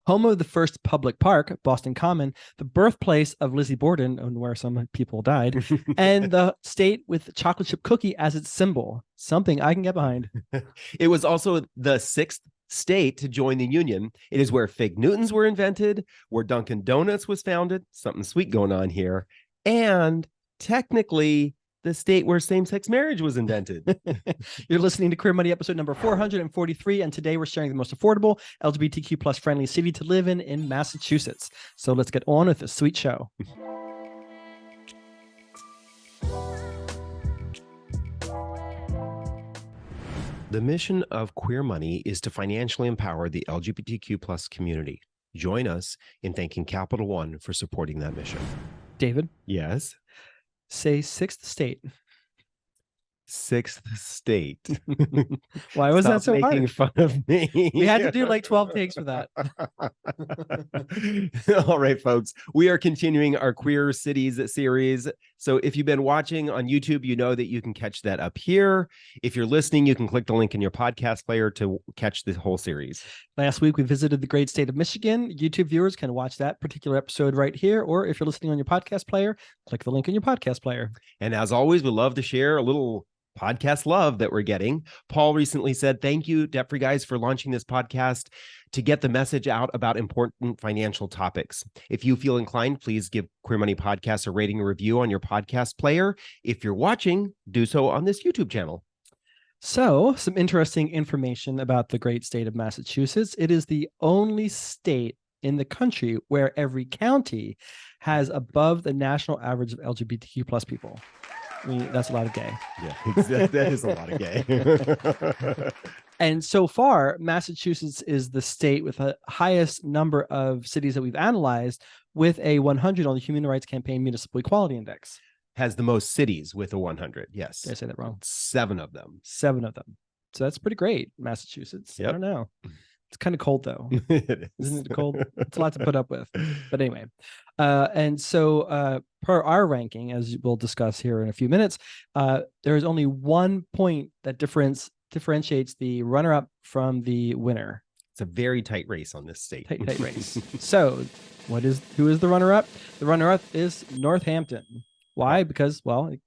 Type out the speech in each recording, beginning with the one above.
Home of the first public park, Boston Common, the birthplace of Lizzie Borden, and where some people died, and the state with chocolate chip cookie as its symbol. Something I can get behind. It was also the sixth state to join the Union. It is where Fig Newtons were invented, where Dunkin' Donuts was founded, something sweet going on here, and technically the state where same-sex marriage was invented. You're listening to Queer Money episode number 443, and today we're sharing the most affordable LGBTQ plus friendly city to live in Massachusetts. So let's get on with this sweet show. The mission of Queer Money is to financially empower the LGBTQ plus community. Join us in thanking Capital One for supporting that mission. David? Yes? Say sixth state. Sixth state. Why was that so making hard? Fun of me. We had to do like 12 takes for that. All right, folks. We are continuing our Queer Cities series. So if you've been watching on YouTube, you know that you can catch that up here. If you're listening, you can click the link in your podcast player to catch the whole series. Last week, we visited the great state of Michigan. YouTube viewers can watch that particular episode right here. Or if you're listening on your podcast player, click the link in your podcast player. And as always, we love to share a little podcast love that we're getting. Paul recently said, thank you, Debt Free Guys, for launching this podcast to get the message out about important financial topics. If you feel inclined, please give Queer Money Podcast a rating and review on your podcast player. If you're watching, do so on this YouTube channel. So, some interesting information about the great state of Massachusetts. It is the only state in the country where every county has above the national average of LGBTQ plus people. I mean, that's a lot of gay. Yeah, that is a lot of gay. And so far, Massachusetts is the state with the highest number of cities that we've analyzed with a 100 on the Human Rights Campaign Municipal Equality Index. Has the most cities with a 100. Yes. Did I say that wrong? 7 of them. 7 of them. So that's pretty great, Massachusetts. Yep. I don't know. It's kind of cold, though. It is. Isn't it cold? It's a lot to put up with. But anyway, and so per our ranking, as we'll discuss here in a few minutes, there is only 1 point that differentiates the runner-up from the winner. It's a very tight race on this state. Tight race. So who is the runner-up? The runner-up is Northampton. Why? Because, well, it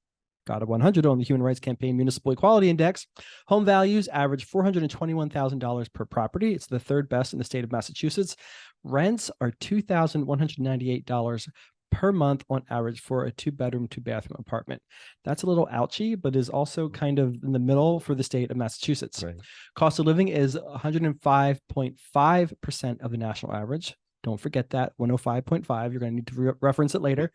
got a 100 on the Human Rights Campaign Municipal Equality Index. Home values average $421,000 per property. It's the third best in the state of Massachusetts. Rents are $2,198 per month on average for a 2-bedroom, 2-bathroom apartment. That's a little ouchy, but is also kind of in the middle for the state of Massachusetts. Right. Cost of living is 105.5% of the national average. Don't forget that 105.5. You're going to need to reference it later.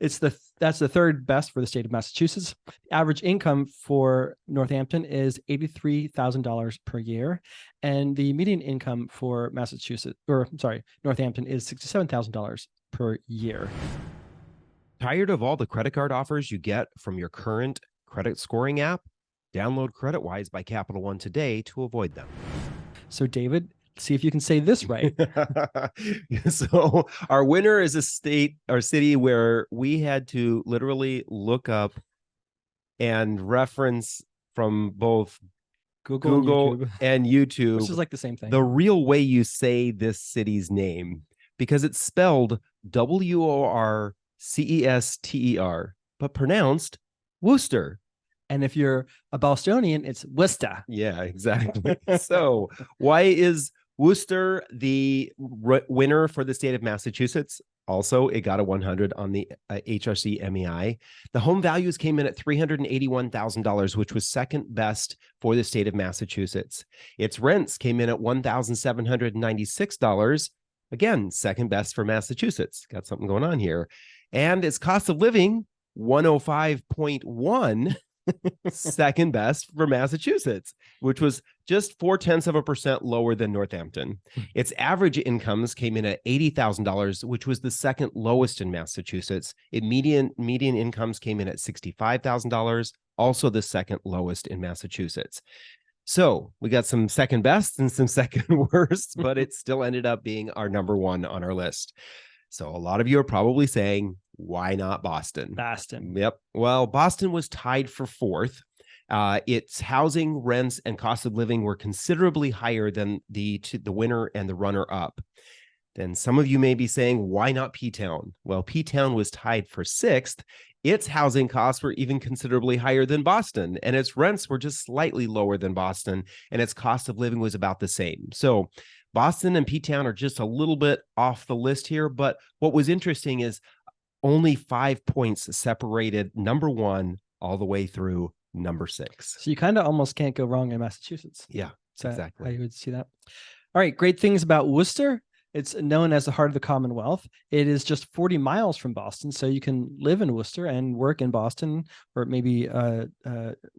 That's the third best for the state of Massachusetts. The average income for Northampton is $83,000 per year, and the median income for Northampton is $67,000 per year. Tired of all the credit card offers you get from your current credit scoring app? Download CreditWise by Capital One today to avoid them. So, David, see if you can say this right. So our winner is a state or city where we had to literally look up and reference from both Google and YouTube, which is like the same thing, the real way you say this city's name, because it's spelled Worcester, but pronounced Worcester. And if you're a Bostonian, it's Worcester. Yeah, exactly. So why is Worcester the winner for the state of Massachusetts? Also, it got a 100 on the HRC MEI. The home values came in at $381,000, which was second best for the state of Massachusetts. Its rents came in at $1,796. Again, second best for Massachusetts. Got something going on here. And its cost of living, 105.1. Second best for Massachusetts, which was just 0.4% lower than Northampton. Its average incomes came in at $80,000, which was the second lowest in Massachusetts. Median incomes came in at $65,000, also the second lowest in Massachusetts. So we got some second best and some second worst, but it still ended up being our number one on our list. So a lot of you are probably saying, why not Boston? Boston. Yep. Well, Boston was tied for fourth. Its housing, rents, and cost of living were considerably higher than the winner and the runner-up. Then some of you may be saying, why not P-Town? Well, P-Town was tied for 6th. Its housing costs were even considerably higher than Boston, and its rents were just slightly lower than Boston, and its cost of living was about the same. So Boston and P-Town are just a little bit off the list here, but what was interesting is only 5 points separated number 1 all the way through number 6. So you kind of almost can't go wrong in Massachusetts. Yeah, exactly. How you would see that. All right, great things about Worcester. It's known as the heart of the Commonwealth. It is just 40 miles from Boston, so you can live in Worcester and work in Boston, or maybe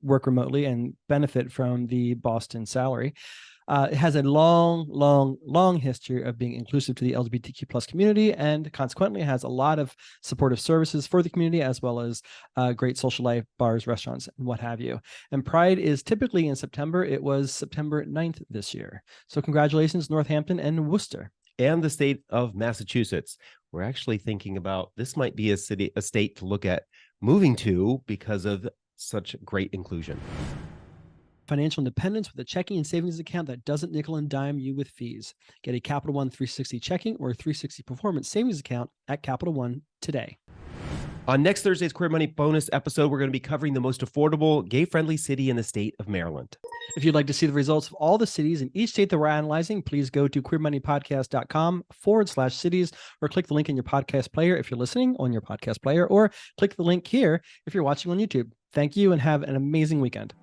work remotely and benefit from the Boston salary. It has a long history of being inclusive to the LGBTQ plus community, and consequently has a lot of supportive services for the community, as well as great social life, bars, restaurants, and what have you. And Pride is typically in September. It was September 9th this year. So congratulations, Northampton and Worcester. And the state of Massachusetts. We're actually thinking about this might be a state to look at moving to because of such great inclusion. Financial independence with a checking and savings account that doesn't nickel and dime you with fees. Get a Capital One 360 checking or 360 performance savings account at Capital One today. On next Thursday's Queer Money bonus episode, we're going to be covering the most affordable, gay-friendly city in the state of Maryland. If you'd like to see the results of all the cities in each state that we're analyzing, please go to queermoneypodcast.com/cities, or click the link in your podcast player if you're listening on your podcast player, or click the link here if you're watching on YouTube. Thank you and have an amazing weekend.